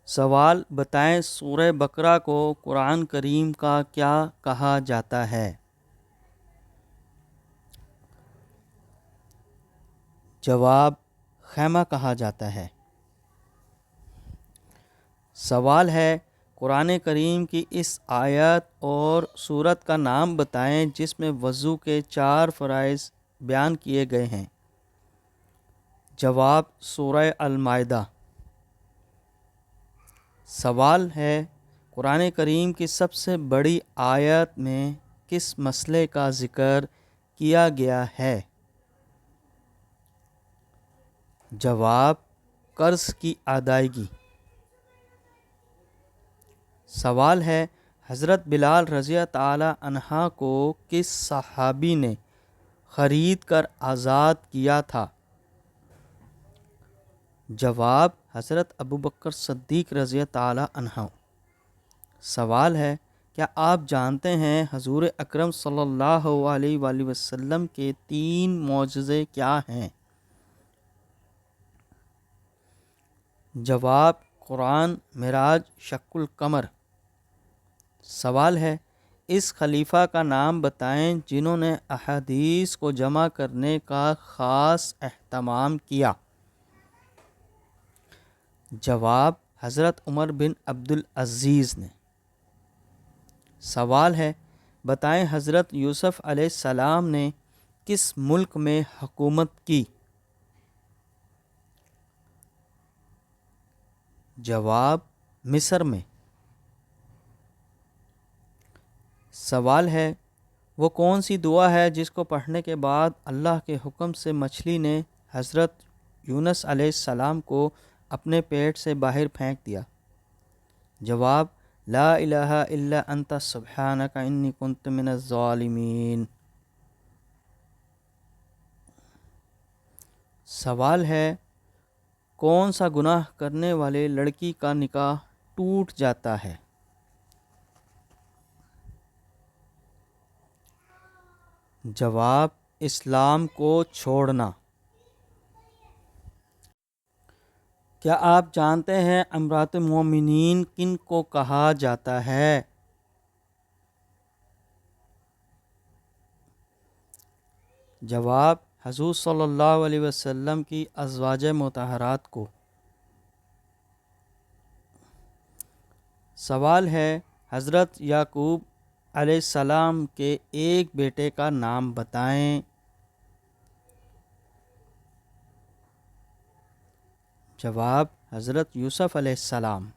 سوال: بتائیں سورہ بقرہ کو قرآن کریم کا کیا کہا جاتا ہے؟ جواب: خیمہ کہا جاتا ہے۔ سوال ہے: قرآن کریم کی اس آیت اور سورت کا نام بتائیں جس میں وضو کے 4 فرائض بیان کیے گئے ہیں۔ جواب: سورہ المائدہ۔ سوال ہے: قرآن کریم کی سب سے بڑی آیت میں کس مسئلے کا ذکر کیا گیا ہے؟ جواب: قرض کی ادائیگی۔ سوال ہے: حضرت بلال رضی تعالی عنہ کو کس صحابی نے خرید کر آزاد کیا تھا؟ جواب: حضرت ابوبکر صدیق رضی تعالی عنہ۔ سوال ہے: کیا آپ جانتے ہیں حضور اکرم صلی اللہ علیہ وآلہ وسلم کے 3 معجزے کیا ہیں؟ جواب: قرآن، معراج، شق القمر۔ سوال ہے: اس خلیفہ کا نام بتائیں جنہوں نے احادیث کو جمع کرنے کا خاص اہتمام کیا۔ جواب: حضرت عمر بن عبدالعزیز نے۔ سوال ہے: بتائیں حضرت یوسف علیہ السلام نے کس ملک میں حکومت کی؟ جواب: مصر میں۔ سوال ہے: وہ کون سی دعا ہے جس کو پڑھنے کے بعد اللہ کے حکم سے مچھلی نے حضرت یونس علیہ السلام کو اپنے پیٹ سے باہر پھینک دیا؟ جواب: لا الہ الا انت سبحانک انی کنت من الظالمین۔ سوال ہے: کون سا گناہ کرنے والے لڑکی کا نکاح ٹوٹ جاتا ہے؟ جواب: اسلام کو چھوڑنا۔ کیا آپ جانتے ہیں امہات المومنین کن کو کہا جاتا ہے؟ جواب: حضور صلی اللہ علیہ وسلم کی ازواج مطہرات کو۔ سوال ہے: حضرت یعقوب علیہ السلام کے ایک بیٹے کا نام بتائیں۔ جواب: حضرت یوسف علیہ السلام۔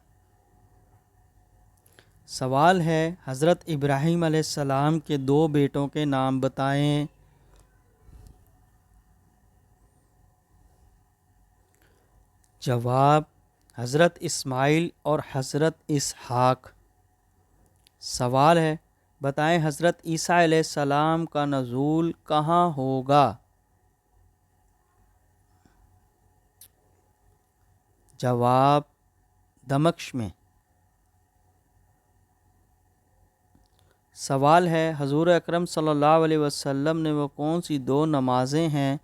سوال ہے: حضرت ابراہیم علیہ السلام کے 2 بیٹوں کے نام بتائیں۔ جواب: حضرت اسماعیل اور حضرت اسحاق۔ سوال ہے: بتائیں حضرت عیسیٰ علیہ السلام کا نزول کہاں ہوگا؟ جواب: دمشق میں۔ سوال ہے: حضور اکرم صلی اللہ علیہ وسلم نے وہ کون سی 2 نمازیں ہیں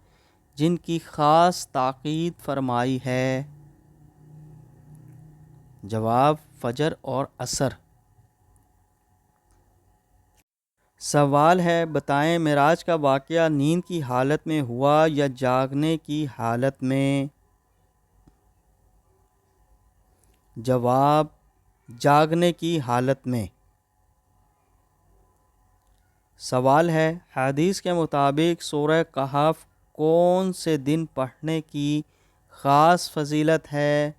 جن کی خاص تاکید فرمائی ہے؟ جواب: فجر اور عصر۔ سوال ہے: بتائیں معراج کا واقعہ نیند کی حالت میں ہوا یا جاگنے کی حالت میں؟ جواب: جاگنے کی حالت میں۔ سوال ہے: حدیث کے مطابق سورہ کہف کون سے دن پڑھنے کی خاص فضیلت ہے؟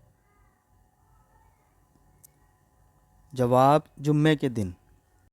جواب: جمعے کے دن۔